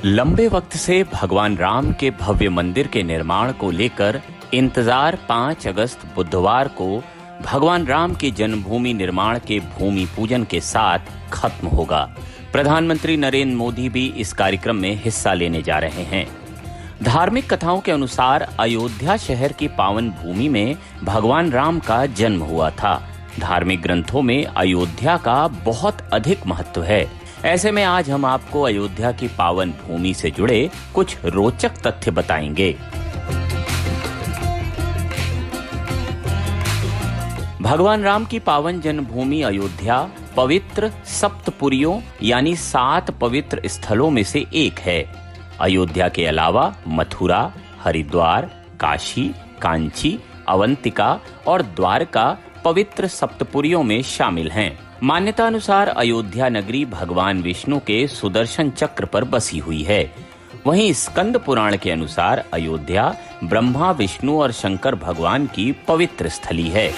लंबे वक्त से भगवान राम के भव्य मंदिर के निर्माण को लेकर इंतजार 5 अगस्त बुधवार को भगवान राम की जन्मभूमि निर्माण के भूमि पूजन के साथ खत्म होगा। प्रधानमंत्री नरेंद्र मोदी भी इस कार्यक्रम में हिस्सा लेने जा रहे हैं। धार्मिक कथाओं के अनुसार अयोध्या शहर की पावन भूमि में भगवान राम का जन्म हुआ था। धार्मिक ग्रंथों में अयोध्या का बहुत अधिक महत्व है। ऐसे में आज हम आपको अयोध्या की पावन भूमि से जुड़े कुछ रोचक तथ्य बताएंगे। भगवान राम की पावन जन्मभूमि अयोध्या पवित्र सप्तपुरियों यानी 7 पवित्र स्थलों में से एक है। अयोध्या के अलावा मथुरा, हरिद्वार, काशी, कांची, अवंतिका और द्वारका पवित्र सप्तपुरियों में शामिल हैं। मान्यता अनुसार अयोध्या नगरी भगवान विष्णु के सुदर्शन चक्र पर बसी हुई है। वहीं स्कंद पुराण के अनुसार अयोध्या ब्रह्मा, विष्णु और शंकर भगवान की पवित्र स्थली है।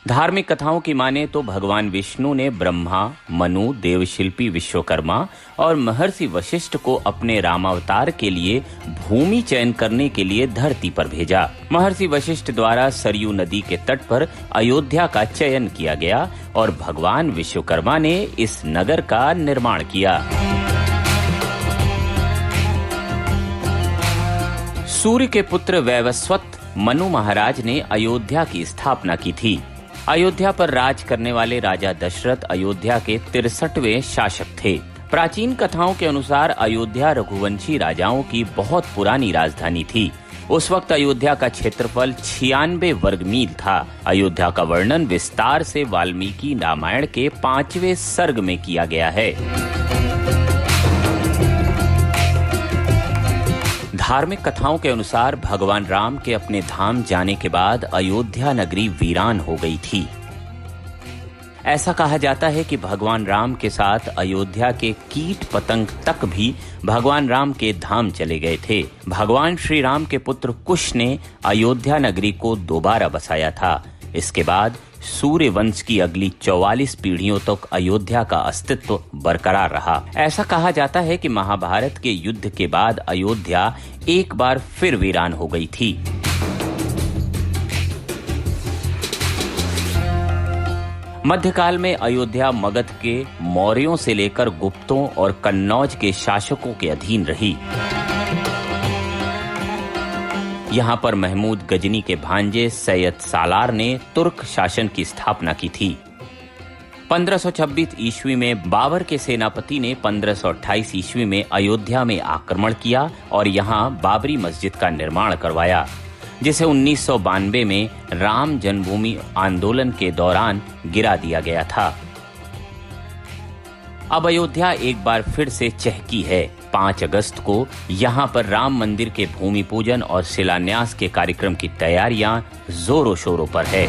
धार्मिक कथाओं की माने तो भगवान विष्णु ने ब्रह्मा, मनु, देवशिल्पी विश्वकर्मा और महर्षि वशिष्ठ को अपने रामावतार के लिए भूमि चयन करने के लिए धरती पर भेजा। महर्षि वशिष्ठ द्वारा सरयू नदी के तट पर अयोध्या का चयन किया गया और भगवान विश्वकर्मा ने इस नगर का निर्माण किया। सूर्य के पुत्र वैवस्वत मनु महाराज ने अयोध्या की स्थापना की थी। अयोध्या पर राज करने वाले राजा दशरथ अयोध्या के 63वें शासक थे। प्राचीन कथाओं के अनुसार अयोध्या रघुवंशी राजाओं की बहुत पुरानी राजधानी थी। उस वक्त अयोध्या का क्षेत्रफल 96 वर्ग मील था। अयोध्या का वर्णन विस्तार से वाल्मीकि रामायण के 5वें सर्ग में किया गया है। धार्मिक कथाओं के अनुसार भगवान राम के अपने धाम जाने के बाद अयोध्या नगरी वीरान हो गई थी। ऐसा कहा जाता है कि भगवान राम के साथ अयोध्या के कीट पतंग तक भी भगवान राम के धाम चले गए थे। भगवान श्री राम के पुत्र कुश ने अयोध्या नगरी को दोबारा बसाया था। इसके बाद सूर्य वंश की अगली 44 पीढ़ियों तक अयोध्या का अस्तित्व बरकरार रहा। ऐसा कहा जाता है कि महाभारत के युद्ध के बाद अयोध्या एक बार फिर वीरान हो गई थी। मध्यकाल में अयोध्या मगध के मौर्यों से लेकर गुप्तों और कन्नौज के शासकों के अधीन रही। यहाँ पर महमूद गजनी के भांजे सैयद सालार ने तुर्क शासन की स्थापना की थी। 1526 ईस्वी में बाबर के सेनापति ने 1528 ईस्वी में अयोध्या में आक्रमण किया और यहाँ बाबरी मस्जिद का निर्माण करवाया, जिसे 1992 में राम जन्मभूमि आंदोलन के दौरान गिरा दिया गया था। अब अयोध्या एक बार फिर से चहकी है। 5 अगस्त को यहाँ पर राम मंदिर के भूमि पूजन और शिलान्यास के कार्यक्रम की तैयारियां जोरों शोरों पर है।